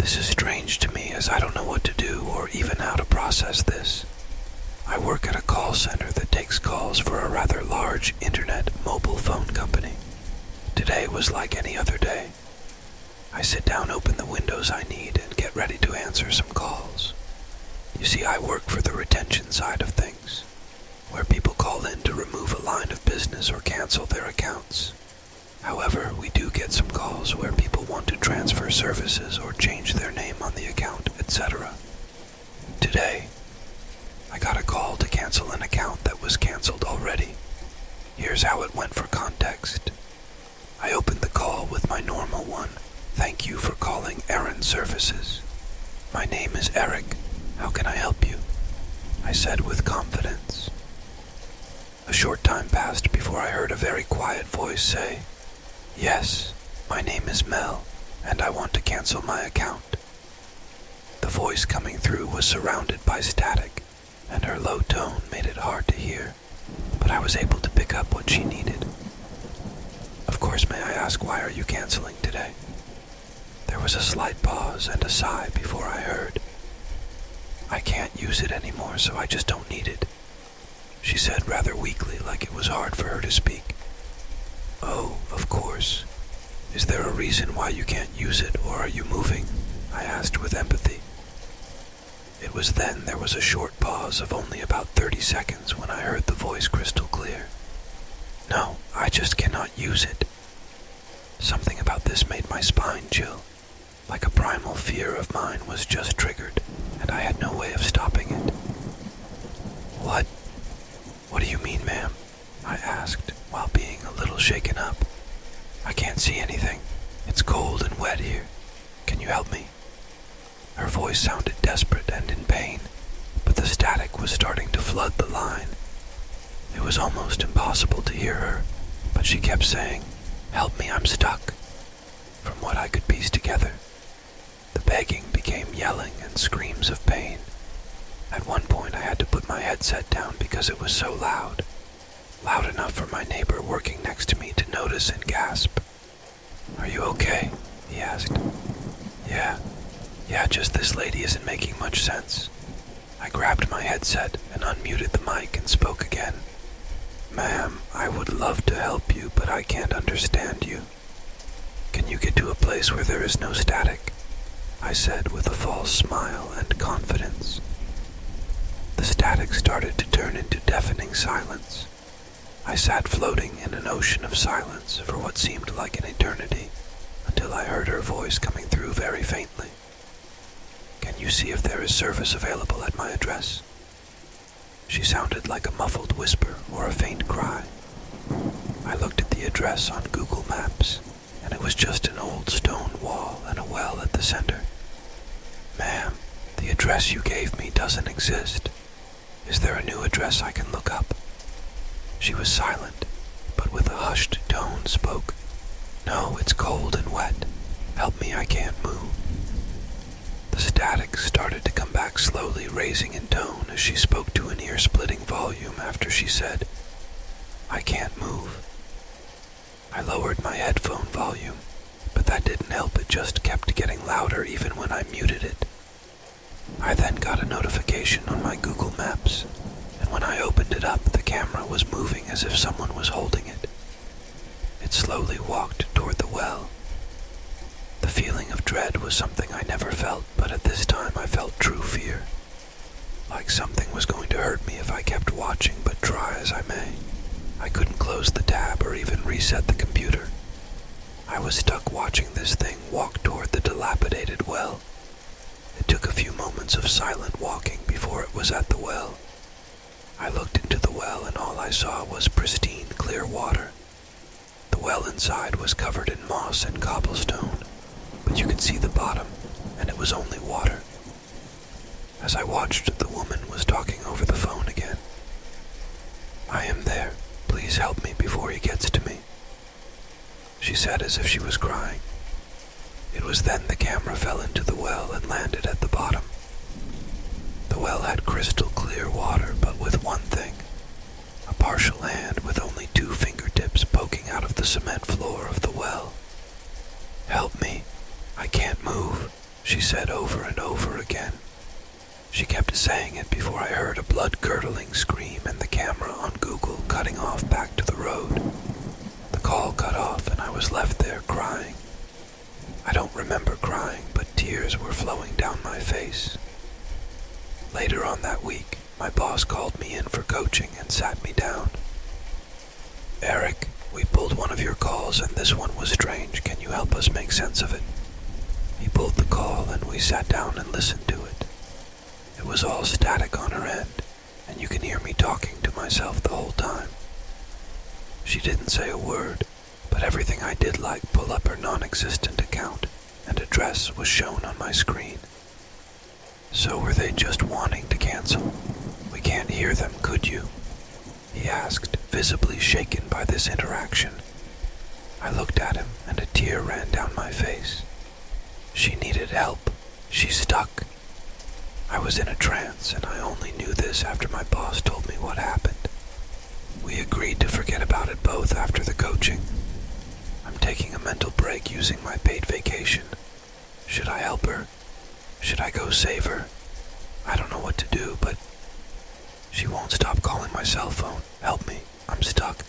This is strange to me as I don't know what to do or even how to process this. I work at a call center that takes calls for a rather large internet mobile phone company. Today was like any other day. I sit down, open the windows I need, and get ready to answer some calls. You see, I work for the retention side of things, where people call in to remove a line of business or cancel their accounts. However, we do get some calls where people want to transfer services or change their name on the account, etc. Today, I got a call to cancel an account that was canceled already. Here's how it went for context. I opened the call with my normal one. Thank you for calling Errand Services. My name is Eric. How can I help you? I said with confidence. A short time passed before I heard a very quiet voice say, "Yes, my name is Mel, and I want to cancel my account." The voice coming through was surrounded by static, and her low tone made it hard to hear, but I was able to pick up what she needed. "Of course, may I ask, why are you canceling today?" There was a slight pause and a sigh before I heard, "I can't use it anymore, so I just don't need it," she said rather weakly, like it was hard for her to speak. "Oh, of course. Is there a reason why you can't use it, or are you moving?" I asked with empathy. It was then there was a short pause of only about 30 seconds when I heard the voice crystal clear. "No, I just cannot use it." Something about this made my spine chill, like a primal fear of mine was just triggered, and I had no way of stopping it. What do you mean, ma'am?" I asked, while being a little shaken up. "I can't see anything. It's cold and wet here. Can you help me?" Her voice sounded desperate and in pain, but the static was starting to flood the line. It was almost impossible to hear her, but she kept saying, "Help me, I'm stuck." From what I could piece together, the begging became yelling and screams of pain. At one point I had to put my headset down because it was so loud enough for my neighbor working next to me to notice and gasp. "Are you okay?" he asked. Yeah, just this lady isn't making much sense." I grabbed my headset and unmuted the mic and spoke again. "Ma'am, I would love to help you, but I can't understand you. Can you get to a place where there is no static?" I said with a false smile and confidence. The static started to turn into deafening silence. I sat floating in an ocean of silence for what seemed like an eternity, until I heard her voice coming through very faintly. "Can you see if there is service available at my address?" She sounded like a muffled whisper or a faint cry. I looked at the address on Google Maps, and it was just an old stone wall and a well at the center. "Ma'am, the address you gave me doesn't exist. Is there a new address I can look up?" She was silent, but with a hushed tone spoke. "No, it's cold and wet. Help me, I can't move." The static started to come back slowly, raising in tone as she spoke to an ear-splitting volume after she said, "I can't move." I lowered my headphone volume, but that didn't help. It just kept getting louder even when I muted it. I then got a notification on my Google Maps, and when I opened it up, the camera was moving as if someone was holding it. It slowly walked toward the well. The feeling of dread was something I never felt, but at this time I felt true fear. Like something was going to hurt me if I kept watching, but try as I may, I couldn't close the tab or even reset the computer. I was stuck watching this thing walk toward the dilapidated well. It took a few moments of silent walking before it was at the well. I looked into the well and all I saw was pristine, clear water. The well inside was covered in moss and cobblestone, but you could see the bottom, and it was only water. As I watched, the woman was talking over the phone again. "I am there. Please help me before he gets to me," she said as if she was crying. It was then the camera fell into the well and landed at the bottom. The well had crystal clear water, but with one thing: a partial hand with only 2 fingertips poking out of the cement floor of the well. "Help me. I can't move," she said over and over again. She kept saying it before I heard a blood-curdling scream and the camera on Google cutting off back to the road. The call cut off and I was left there crying. I don't remember crying, but tears were flowing down my face. Later on that week, my boss called me in for coaching and sat me down. "Eric, we pulled one of your calls and this one was strange. Can you help us make sense of it?" He pulled the call and we sat down and listened to it. It was all static on her end, and you can hear me talking to myself the whole time. She didn't say a word, but everything I did, like pull up her non-existent account and address, was shown on my screen. "So were they just wanting to cancel? We can't hear them, could you?" he asked, visibly shaken by this interaction. I looked at him and a tear ran down my face. She needed help. She's stuck. I was in a trance, and I only knew this after my boss told me what happened. We agreed to forget about it both after the coaching. I'm taking a mental break using my paid vacation. Should I help her? Should I go save her? I don't know what to do, but she won't stop calling my cell phone. Help me. I'm stuck.